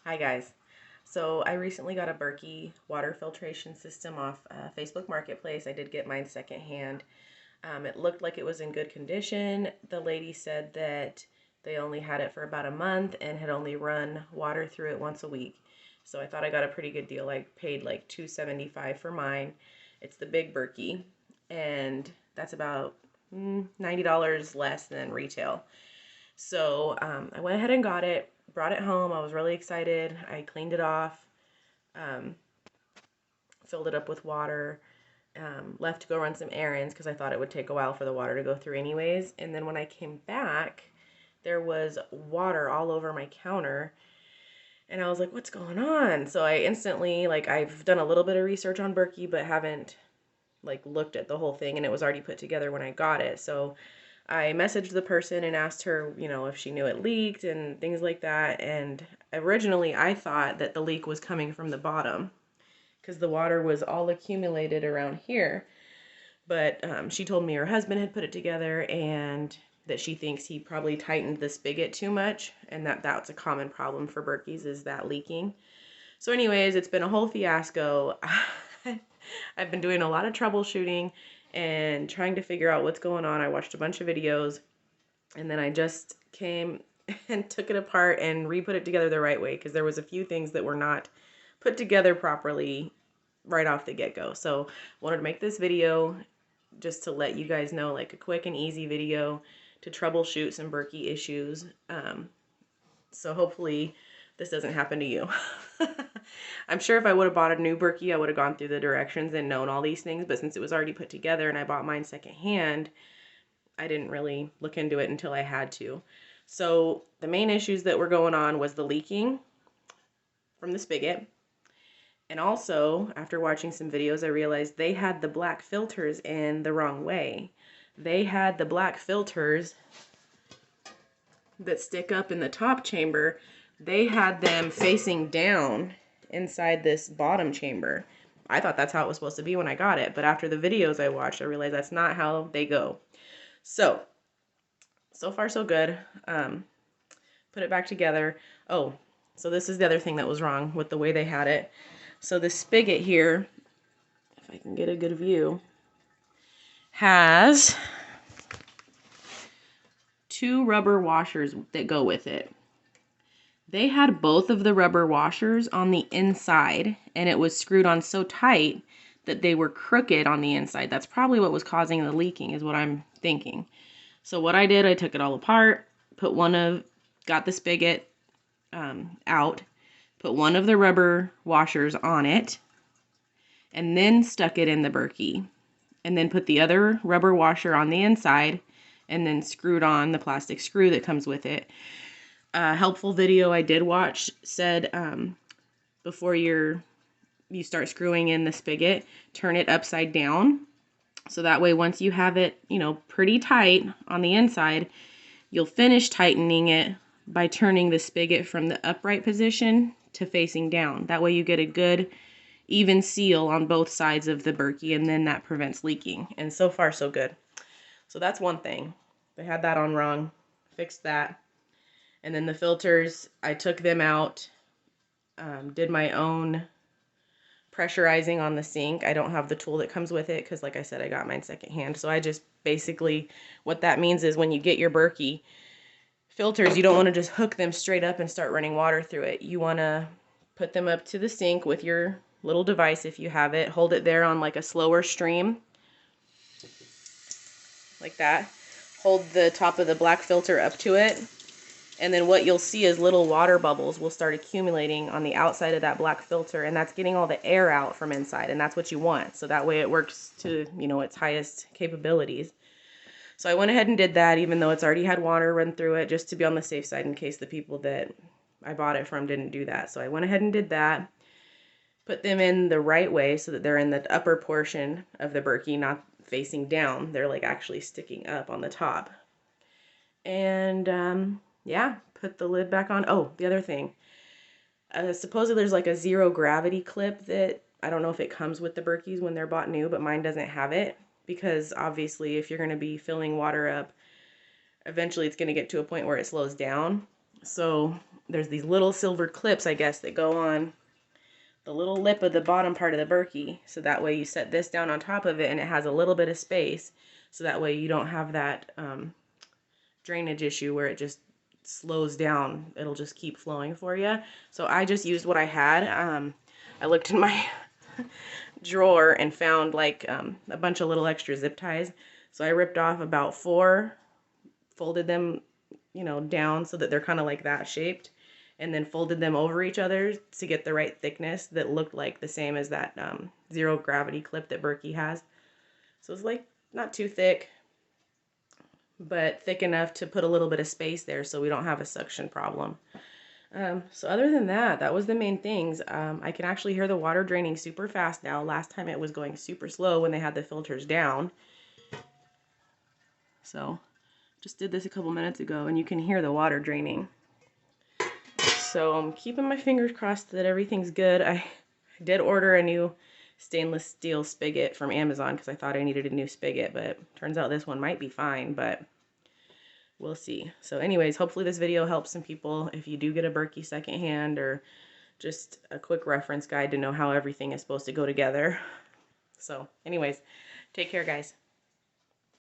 Hi guys. So I recently got a Berkey water filtration system off Facebook Marketplace. I did get mine secondhand. It looked like it was in good condition. The lady said that they only had it for about a month and had only run water through it once a week. So I thought I got a pretty good deal. I paid like $2.75 for mine. It's the big Berkey, and that's about $90 less than retail. So I went ahead and got it, brought it home. I was really excited. I cleaned it off, um, filled it up with water, left to go run some errands because I thought it would take a while for the water to go through anyways. And then when I came back, there was water all over my counter. And I was like, what's going on? So I instantly, I've done a little bit of research on Berkey, but haven't looked at the whole thing, and it was already put together when I got it. So I messaged the person and asked her, if she knew it leaked and things like that. And originally I thought that the leak was coming from the bottom because the water was all accumulated around here. But she told me her husband had put it together and that she thinks he probably tightened the spigot too much, and that's a common problem for Berkeys, is that leaking. So anyways, it's been a whole fiasco. I've been doing a lot of troubleshooting and trying to figure out what's going on. I watched a bunch of videos, and then I just came and took it apart and re-put it together the right way, because there was a few things that were not put together properly right off the get-go. So I wanted to make this video just to let you guys know, like a quick and easy video to troubleshoot some Berkey issues. So hopefully this doesn't happen to you. I'm sure if I would have bought a new Berkey, I would have gone through the directions and known all these things, but since it was already put together and I bought mine secondhand, I didn't really look into it until I had to. So the main issues that were going on was the leaking from the spigot. And also, after watching some videos, I realized they had the black filters in the wrong way. They had the black filters that stick up in the top chamber, they had them facing down inside this bottom chamber. I thought that's how it was supposed to be when I got it, but after the videos I watched, I realized that's not how they go. So far so good. Put it back together. Oh, so this is the other thing that was wrong with the way they had it. So the spigot here, if I can get a good view, has two rubber washers that go with it. They had both of the rubber washers on the inside, and it was screwed on so tight that they were crooked on the inside. That's probably what was causing the leaking, is what I'm thinking. So what I did, I took it all apart, got the spigot out, put one of the rubber washers on it, and then stuck it in the Berkey, and then put the other rubber washer on the inside, and then screwed on the plastic screw that comes with it. A helpful video I did watch said before you start screwing in the spigot, turn it upside down. So that way, once you have it, pretty tight on the inside, you'll finish tightening it by turning the spigot from the upright position to facing down. That way you get a good even seal on both sides of the Berkey, and then that prevents leaking. And so far so good. So that's one thing. They had that on wrong. Fixed that. And then the filters, I took them out, did my own pressurizing on the sink. I don't have the tool that comes with it because, like I said, I got mine secondhand. So I just basically, what that means is when you get your Berkey filters, you don't want to just hook them straight up and start running water through it. You want to put them up to the sink with your little device if you have it. Hold it there on like a slower stream, like that. Hold the top of the black filter up to it. And then what you'll see is little water bubbles will start accumulating on the outside of that black filter, and that's getting all the air out from inside, and that's what you want. So that way it works to, its highest capabilities. So I went ahead and did that, even though it's already had water run through it, just to be on the safe side in case the people that I bought it from didn't do that. So I went ahead and did that. Put them in the right way so that they're in the upper portion of the Berkey, not facing down. They're like actually sticking up on the top. And yeah, put the lid back on. Oh, the other thing. Supposedly there's like a zero gravity clip that, I don't know if it comes with the Berkeys when they're bought new, but mine doesn't have it. Because obviously if you're going to be filling water up, eventually it's going to get to a point where it slows down. So there's these little silver clips, I guess, that go on the little lip of the bottom part of the Berkey. So that way you set this down on top of it and it has a little bit of space. So that way you don't have that drainage issue where it just slows down. It'll just keep flowing for you. So I just used what I had. I looked in my drawer and found like a bunch of little extra zip ties. So I ripped off about 4, folded them, you know, down so that they're kind of like that shaped, and then folded them over each other to get the right thickness that looked like the same as that zero gravity clip that Berkey has. So it's like not too thick, but thick enough to put a little bit of space there so we don't have a suction problem. So other than that, that was the main things. I can actually hear the water draining super fast now. Last time it was going super slow when they had the filters down. So just did this a couple minutes ago and you can hear the water draining. So I'm keeping my fingers crossed that everything's good. I did order a new stainless steel spigot from Amazon because I thought I needed a new spigot, but turns out this one might be fine, but we'll see. So anyways, hopefully this video helps some people if you do get a Berkey secondhand, or just a quick reference guide to know how everything is supposed to go together. So anyways, take care, guys.